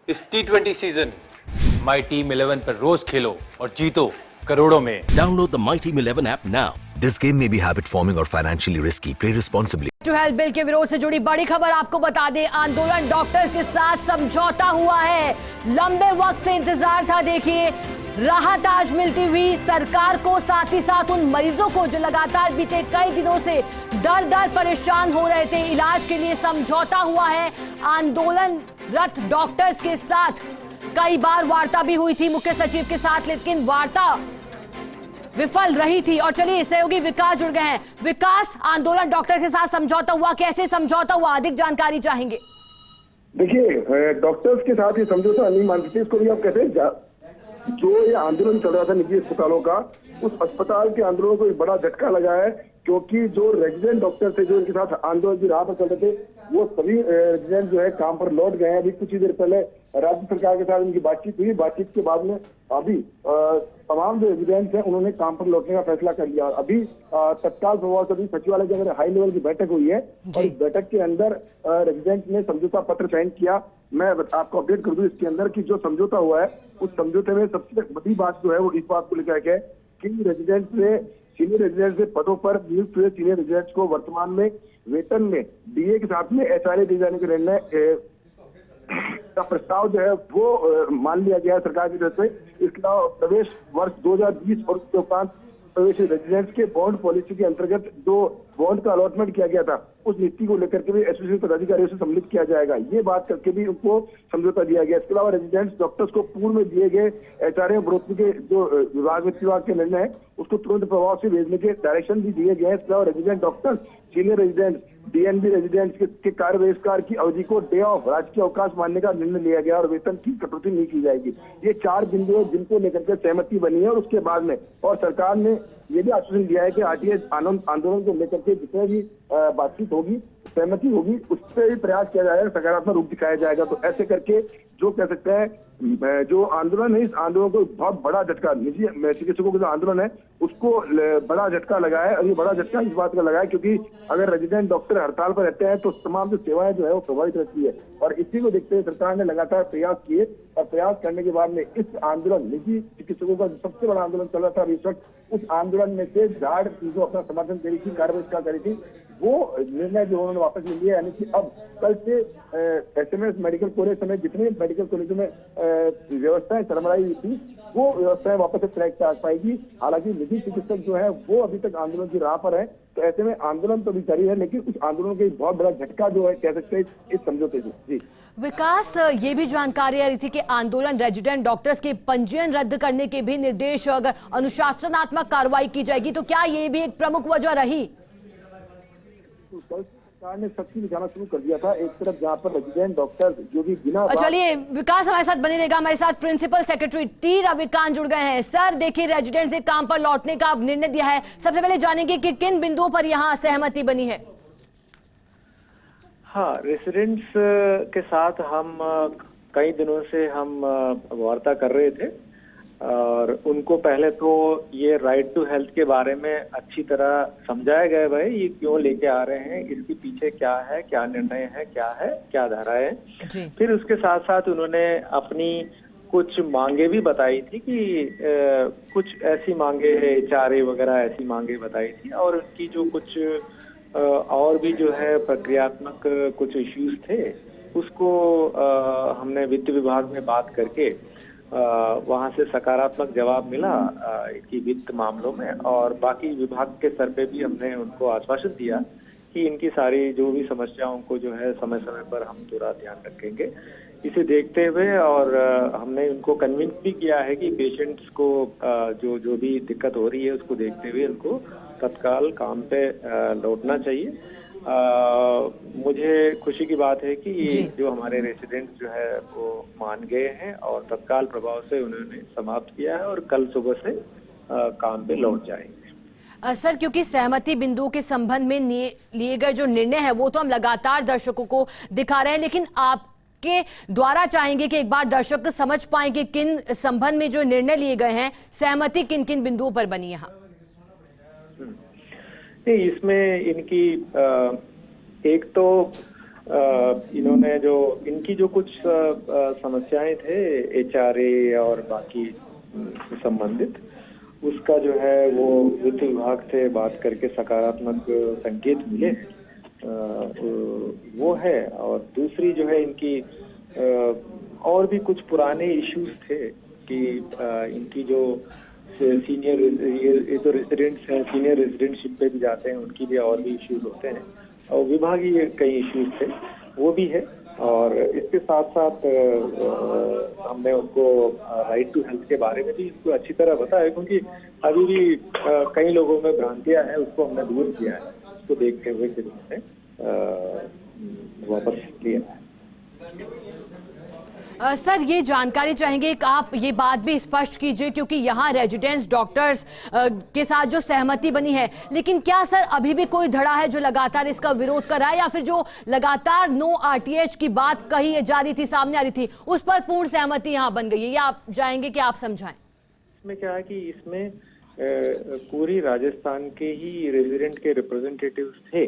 इस T20 season my team 11 पर रोज खेलो और जीतो करोड़ों में। Download the My Team 11 app now. This game may be habit forming or financially risky. Play responsibly. To health bill के विरोध से जुड़ी बड़ी खबर आपको बता दें, आंदोलन डॉक्टर्स के साथ समझौता हुआ है। लंबे वक्त से इंतजार था। देखिए, राहत आज मिलती हुई सरकार को, साथ ही साथ उन मरीजों को जो लगातार बीते कई दिनों से दर दर परेशान हो रहे थे। इलाज के लिए समझौता हुआ है आंदोलनरत डॉक्टर्स के साथ। कई बार वार्ता भी हुई थी मुख्य सचिव के साथ, लेकिन वार्ता विफल रही थी। और चलिए, सहयोगी विकास जुड़ गए हैं। विकास, आंदोलन डॉक्टर के साथ समझौता हुआ, कैसे समझौता हुआ, अधिक जानकारी चाहेंगे। देखिए, डॉक्टर्स के साथ ये समझौता नहीं मान सकते, इसको भी आप कहते हैं जो ये आंदोलन चल रहा था निजी अस्पतालों का, उस अस्पताल के आंदोलन को एक बड़ा झटका लगा है, क्योंकि जो रेजिडेंट डॉक्टर थे जो इनके साथ आंदोलन की राह पर चल रहे थे, वो सभी रेजिडेंट जो है काम पर लौट गए हैं। अभी कुछ ही देर पहले राज्य सरकार के साथ उनकी बातचीत हुई। बातचीत के बाद में अभी तमाम जो रेजिडेंट्स हैं उन्होंने काम पर लौटने का फैसला कर लिया। अभी तत्काल प्रभाव से अभी सचिवालय के अंदर हाई लेवल की बैठक हुई है और इस बैठक के अंदर रेजिडेंट ने समझौता पत्र साइन किया। मैं आपको अपडेट कर दूं इसके अंदर कि जो समझौता हुआ है उस समझौते में सबसे बड़ी बात जो है वो इस बात को लेकर है कि रेजिडेंट से सीनियर रेजिडेंट से पदों पर नियुक्त हुए सीनियर रेजिडेंट्स को वर्तमान में वेतन में डीए के साथ में एचआरए दिए जाने के निर्णय का प्रस्ताव जो है वो मान लिया गया है सरकार की तरफ से। इसके अलावा प्रवेश वर्ष 2020 और उसके उपरांत प्रवेश रेजिडेंट्स के बॉन्ड पॉलिसी के अंतर्गत जो बॉन्ड का अलॉटमेंट किया गया था उस नीति को लेकर के भी एसोसिएशन पदाधिकारियों से सम्मिलित किया जाएगा। ये बात करके भी उनको समझौता दिया गया। इसके अलावा रेजिडेंट्स डॉक्टर्स को पूर्व में दिए गए एचआरए बढ़ोतरी के जो वित्त विभाग के निर्णय है उसको तुरंत प्रभाव से भेजने के डायरेक्शन भी दिए गए हैं। इसके अलावा resident doctors, senior resident, DNB residents के कार्य बहिष्कार की अवधि को डे ऑफ राजकीय अवकाश मानने का निर्णय लिया गया और वेतन की कटौती नहीं की जाएगी। ये 4 बिंदु है जिनको लेकर के सहमति बनी है। और उसके बाद में और सरकार ने ये भी आश्वासन दिया है कि आरटीआई आंदोलन को लेकर के जितने भी बातचीत होगी, सहमति होगी, उस पर भी प्रयास किया जाएगा, सकारात्मक रूप दिखाया जाएगा। तो ऐसे करके जो कह सकते हैं जो आंदोलन है, इस आंदोलन को बहुत बड़ा झटका, निजी चिकित्सकों का जो आंदोलन है उसको बड़ा झटका लगा है। और ये बड़ा झटका इस बात का लगा है क्योंकि अगर रेजिडेंट डॉक्टर हड़ताल पर रहते हैं तो तमाम जो सेवाएं जो है वो प्रभावित रहती है। और इसी को देखते हुए सरकार ने लगातार प्रयास किए और प्रयास करने के बाद में इस आंदोलन, निजी चिकित्सकों का सबसे बड़ा आंदोलन चल रहा था इस वक्त, उस आंदोलन में से झाड़ जो अपना समर्थन दे रही थी, कार्य बहिष्कार करी थी, वो निर्णय जो उन्होंने वापस ले लिया। यानी कि अब कल से एसएमएस मेडिकल कॉलेज समेत जितने मेडिकल कॉलेजों में व्यवस्थाएं चरमराई हुई थी वो व्यवस्थाएं वापस से ट्रैक पे आ पाएगी। हालांकि निजी चिकित्सक जो है वो अभी तक आंदोलन की राह पर है। तो ऐसे में आंदोलन तो भी जारी है, लेकिन उस आंदोलन का बहुत बड़ा झटका जो है कह सकते हैं इस समझौते से। जी विकास, ये भी जानकारी आ रही थी कि आंदोलन रेजिडेंट डॉक्टर्स के पंजीयन रद्द करने के भी निर्देश, अगर अनुशासनात्मक कार्रवाई की जाएगी तो क्या ये भी एक प्रमुख वजह रही? कल सरकार ने सख्ती दिखाना शुरू कर दिया था। एक तरफ जहाँ पर रेजिडेंट डॉक्टर जो भी बिना, चलिए विकास हमारे साथ बने रहेगा। हमारे साथ प्रिंसिपल सेक्रेटरी टी रविकांत जुड़ गए हैं। सर, देखिए, रेजिडेंट से काम पर लौटने का निर्णय दिया है। सबसे पहले जानेंगे कि किन बिंदुओं पर यहाँ सहमति बनी है। हाँ, रेसिडेंट्स के साथ हम कई दिनों से हम वार्ता कर रहे थे और उनको पहले तो ये राइट टू हेल्थ के बारे में अच्छी तरह समझाया गया, भाई ये क्यों लेके आ रहे हैं, इसके पीछे क्या है, क्या निर्णय है, क्या धाराएं हैं। फिर उसके साथ साथ उन्होंने अपनी कुछ मांगे भी बताई थी कि कुछ ऐसी मांगे है, एचआरए वगैरह ऐसी मांगे बताई थी। और उनकी जो कुछ और भी जो है प्रक्रियात्मक कुछ इश्यूज थे उसको हमने वित्त विभाग में बात करके वहां से सकारात्मक जवाब मिला इनकी वित्त मामलों में। और बाकी विभाग के स्तर पे भी हमने उनको आश्वासन दिया कि इनकी सारी जो भी समस्याओं को जो है समय समय पर हम पूरा ध्यान रखेंगे। इसे देखते हुए और हमने उनको कन्विंस भी किया है कि पेशेंट्स को जो भी दिक्कत हो रही है उसको देखते हुए उनको तत्काल काम पे लौटना चाहिए। मुझे खुशी की बात है कि जो हमारे रेसिडेंट्स जो है वो मान गए हैं और तत्काल प्रभाव से उन्होंने समाप्त किया है और कल सुबह से काम पे लौट जाएंगे। सर, क्योंकि सहमति बिंदुओं के संबंध में लिए गए जो निर्णय है वो तो हम लगातार दर्शकों को दिखा रहे हैं, लेकिन आपके द्वारा चाहेंगे कि एक बार दर्शक समझ पाए कि किन संबंध में जो निर्णय लिए गए हैं, सहमति किन किन बिंदुओं पर बनी यहाँ। नहीं, इसमें इनकी एक तो इन्होंने जो इनकी जो कुछ समस्याएं थे HRA और बाकी से संबंधित, उसका जो है वो वित्त विभाग से बात करके सकारात्मक संकेत मिले वो है। और दूसरी जो है इनकी और भी कुछ पुराने इश्यूज थे कि इनकी जो सीनियर ये तो रेजिडेंट्स हैं, सीनियर रेजिडेंटशिप पे भी जाते हैं, उनकी भी और भी इश्यूज होते हैं और विभागीय कई इश्यूज थे वो भी है। और इसके साथ साथ हमने उनको राइट टू हेल्थ के बारे में भी इसको अच्छी तरह बताया, क्योंकि अभी भी कई लोगों में भ्रांतियां हैं, उसको हमने दूर किया है। उसको देखते हुए फिर हमने वापस लिया है। सर, ये जानकारी चाहेंगे कि आप ये बात भी स्पष्ट कीजिए, क्योंकि यहाँ रेजिडेंट्स डॉक्टर्स के साथ जो सहमति बनी है, लेकिन क्या सर अभी भी कोई धड़ा है जो लगातार इसका विरोध कर रहा है, या फिर जो लगातार नो RTH की बात कही जा रही थी, सामने आ रही थी, उस पर पूर्ण सहमति यहाँ बन गई है? या आप चाहेंगे कि आप समझाएं? इसमें क्या है कि इसमें पूरी राजस्थान के ही रेजिडेंट के रिप्रेजेंटेटिव्स थे,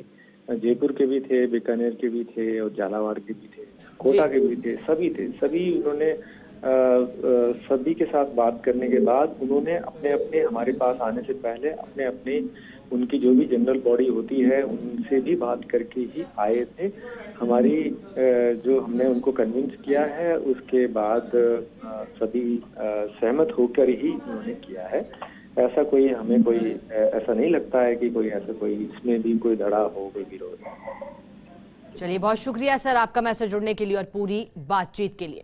जयपुर के भी थे, बीकानेर के भी थे और झालावाड़ के भी थे, कोटा के भी थे, सभी उन्होंने सभी के साथ बात करने के बाद उन्होंने अपने हमारे पास आने से पहले अपने उनकी जो भी जनरल बॉडी होती है उनसे भी बात करके ही आए थे। हमारी जो हमने उनको कन्विंस किया है उसके बाद सभी सहमत होकर ही उन्होंने किया है। ऐसा कोई हमें कोई ऐसा नहीं लगता है कि कोई ऐसा कोई इसमें भी कोई धड़ा हो, कोई विरोध। चलिए, बहुत शुक्रिया सर आपका मैसेज जुड़ने के लिए और पूरी बातचीत के लिए।